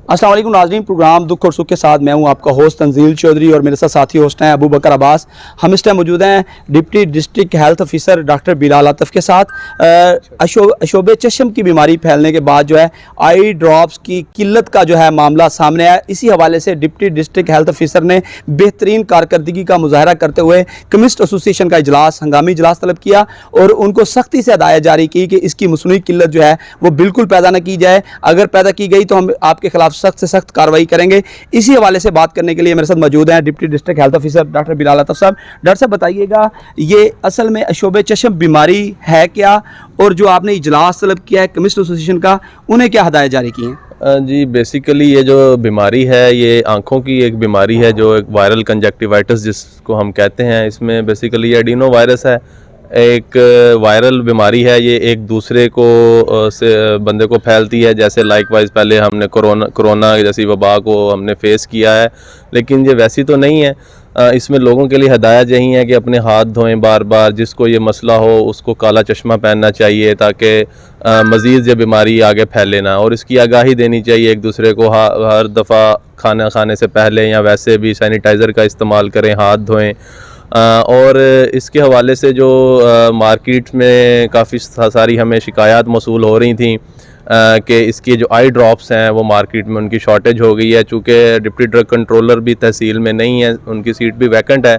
अस्सलाम वालेकुम नाज़रीन, प्रोग्राम दुख और सुख के साथ मैं हूं आपका होस्ट तंजील चौधरी और मेरे साथ साथी होस्ट हैं अबू बकर अब्बास। हम इस टाइम मौजूद हैं deputy district health officer doctor Bilal Atif के साथ। अशोबे चश्म की बीमारी फैलने के बाद जो है आई ड्रॉप्स की किल्लत का जो है मामला सामने आया। इसी हवाले से डिप्टी डिस्ट्रिक्ट हेल्थ ऑफिसर ने बेहतरीन कारकर्दगी का मुजाहरा करते हुए केमिस्ट एसोसिएशन का इजलास हंगामी इजलास तलब किया और उनको सख्ती से हदायत जारी की कि इसकी मसनूई किल्लत जो है वो बिल्कुल पैदा न की जाए। अगर पैदा की गई तो हम आपके खिलाफ सख्त से सख्त कार्रवाई करेंगे। इसी हवाले से बात करने के लिए मेरे साथ मौजूद हैं deputy district health officer doctor Bilal Atif साहब। डॉक्टर साहब बताइएगा, ये असल में अशोबे चश्म बीमारी है क्या, और जो आपने इजलास तलब किया है केमिस्ट एसोसिएशन का, उन्हें क्या हदायत जारी की हैं? जी, बेसिकली ये जो बीमारी है ये आँखों की एक बीमारी है, जो एक वायरल कंजक्टिवाइटिस जिसको हम कहते हैं। इसमें बेसिकली ये एडिनो वायरस है, एक वायरल बीमारी है। ये एक दूसरे को से बंदे को फैलती है। जैसे लाइकवाइज पहले हमने कोरोना जैसी वबा को हमने फेस किया है, लेकिन ये वैसी तो नहीं है। इसमें लोगों के लिए हदायत यही है कि अपने हाथ धोएं बार बार। जिसको ये मसला हो उसको काला चश्मा पहनना चाहिए ताकि मज़ीद ये बीमारी आगे फैले ना, और इसकी आगाही देनी चाहिए एक दूसरे को। हर दफ़ा खाना खाने से पहले या वैसे भी सैनिटाइज़र का इस्तेमाल करें, हाथ धोएं। और इसके हवाले से जो मार्केट में काफ़ी सारी हमें शिकायत मौसूल हो रही थी कि इसकी जो आई ड्रॉप्स हैं वो मार्केट में उनकी शॉर्टेज हो गई है। चूँकि डिप्टी ड्रग कंट्रोलर भी तहसील में नहीं है, उनकी सीट भी वैकेंट है,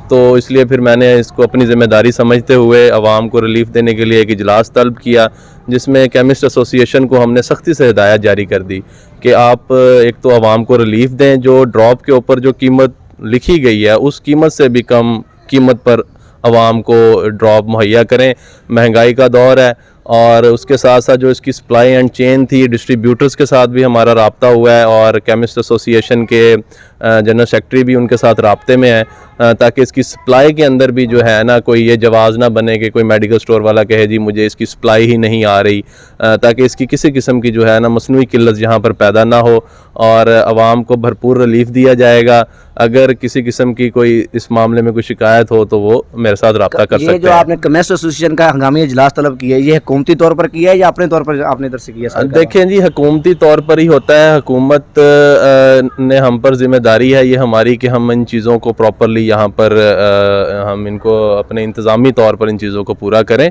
तो इसलिए फिर मैंने इसको अपनी ज़िम्मेदारी समझते हुए आवाम को रिलीफ देने के लिए एक इजलास तलब किया, जिसमें केमिस्ट एसोसिएशन को हमने सख्ती से हिदायत जारी कर दी कि आप एक तो आवाम को रिलीफ दें, जो ड्रॉप के ऊपर जो कीमत लिखी गई है उस कीमत से भी कम कीमत पर आवाम को ड्रॉप मुहैया करें। महंगाई का दौर है, और उसके साथ साथ जो इसकी सप्लाई एंड चेन थी, डिस्ट्रीब्यूटर्स के साथ भी हमारा राब्ता हुआ है, और केमिस्ट एसोसिएशन के जनरल सेक्रेटरी भी उनके साथ राब्ते में है, ताकि इसकी सप्लाई के अंदर भी जो है ना कोई ये जवाज़ ना बने कि कोई मेडिकल स्टोर वाला कहे जी मुझे इसकी सप्लाई ही नहीं आ रही, ताकि इसकी किसी किस्म की जो है ना मसनूई किल्लत यहाँ पर पैदा ना हो, और आवाम को भरपूर रिलीफ दिया जाएगा। अगर किसी किस्म की कोई इस मामले में कोई शिकायत हो तो वो मेरे साथ रब्ता कर सकते हैं। ये जो आपने केमिस्ट एसोसिएशन का हंगामी इजलास तलब किया है, ये हुकूमती तौर पर किया है या अपने तौर पर आपने इधर से किया? देखें जी, हुकूमती तौर पर ही होता है। हुकूमत ने हम पर जिम्मेदारी है ये हमारी कि हम इन चीज़ों को प्रॉपरली यहाँ पर हम इनको अपने इंतज़ामी तौर पर इन चीज़ों को पूरा करें।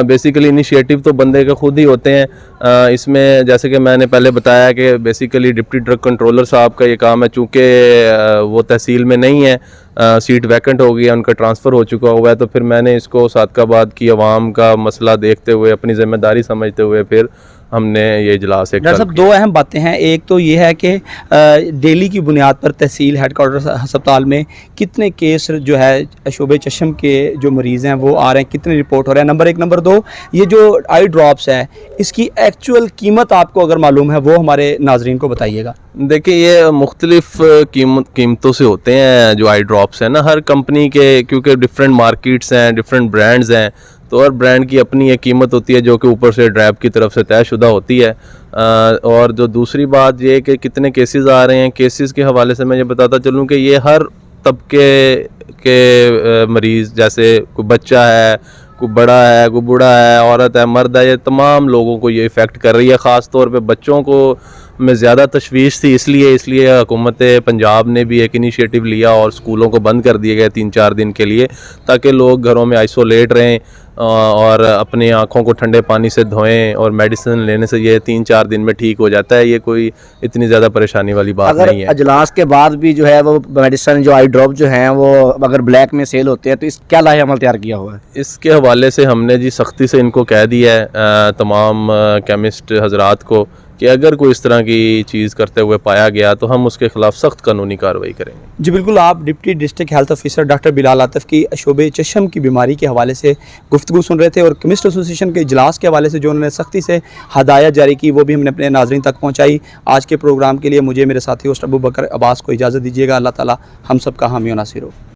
बेसिकली इनिशिएटिव तो बंदे के खुद ही होते हैं। इसमें जैसे कि मैंने पहले बताया कि बेसिकली डिप्टी ड्रग कंट्रोलर साहब का ये काम है। चूँकि वो तहसील में नहीं है, सीट वैकेंट हो गई है, उनका ट्रांसफ़र हो चुका हुआ है, तो फिर मैंने इसको सादकाबाद की आवाम का मसला देखते हुए, अपनी ज़िम्मेदारी समझते हुए फिर हमने ये इजलास एक। डॉक्टर साहब, दो अहम बातें हैं। एक तो ये है कि डेली की बुनियाद पर तहसील हेडक्वार्टर अस्पताल में कितने केस जो है अशोबे चश्म के जो मरीज़ हैं वो आ रहे हैं, कितने रिपोर्ट हो रहे हैं, नंबर एक। नंबर दो, ये जो आई ड्रॉप्स है इसकी एक्चुअल कीमत आपको अगर मालूम है वो हमारे नाजरीन को बताइएगा। देखिए, ये मुख्तलिफ कीमतों से होते हैं जो आई ड्रॉप्स हैं ना, हर कंपनी के, क्योंकि डिफरेंट मार्केट्स हैं, डिफरेंट ब्रांड्स हैं, तो हर ब्रांड की अपनी एक कीमत होती है जो कि ऊपर से ड्रैब की तरफ से तयशुदा होती है। और जो दूसरी बात ये कि कितने केसेस आ रहे हैं, केसेस के हवाले से मैं ये बताता चलूँ कि ये हर तबके के मरीज़, जैसे कोई बच्चा है, कोई बड़ा है, कोई बूढ़ा है, औरत है, मर्द है, ये तमाम लोगों को ये इफ़ेक्ट कर रही है। ख़ास तौर पे बच्चों को में ज़्यादा तशवीश थी, इसलिए हुकूमत पंजाब ने भी एक इनिशिएटिव लिया और स्कूलों को बंद कर दिए गए 3-4 दिन के लिए, ताकि लोग घरों में आइसोलेट रहें और अपनी आँखों को ठंडे पानी से धोएं, और मेडिसिन लेने से ये 3-4 दिन में ठीक हो जाता है। ये कोई इतनी ज़्यादा परेशानी वाली बात नहीं है। अगर इजलास के बाद भी जो है वो मेडिसिन जो आई ड्रॉप जो हैं वो अगर ब्लैक में सेल होते हैं तो इस क्या लाहे अमल तैयार किया हुआ है? इसके हवाले से हमने जी सख्ती से इनको कह दिया है तमाम केमिस्ट हजरात को कि अगर कोई इस तरह की चीज़ करते हुए पाया गया तो हम उसके खिलाफ सख्त कानूनी कार्रवाई करेंगे। जी बिल्कुल, आप deputy district health officer doctor Bilal Atif की अशोबे चश्म की बीमारी के हवाले से गुफ्तगू सुन रहे थे, और केमिस्ट एसोसिएशन के इजलास के हवाले से जो उन्होंने सख्ती से हदायत जारी की वो भी हमने अपने नाज़रीन तक पहुँचाई। आज के प्रोग्राम के लिए मुझे मेरे साथी होस्ट अबू बकर अब्बास को इजाज़त दीजिएगा। अल्लाह ताला हम सब का हामी और नासिर हो।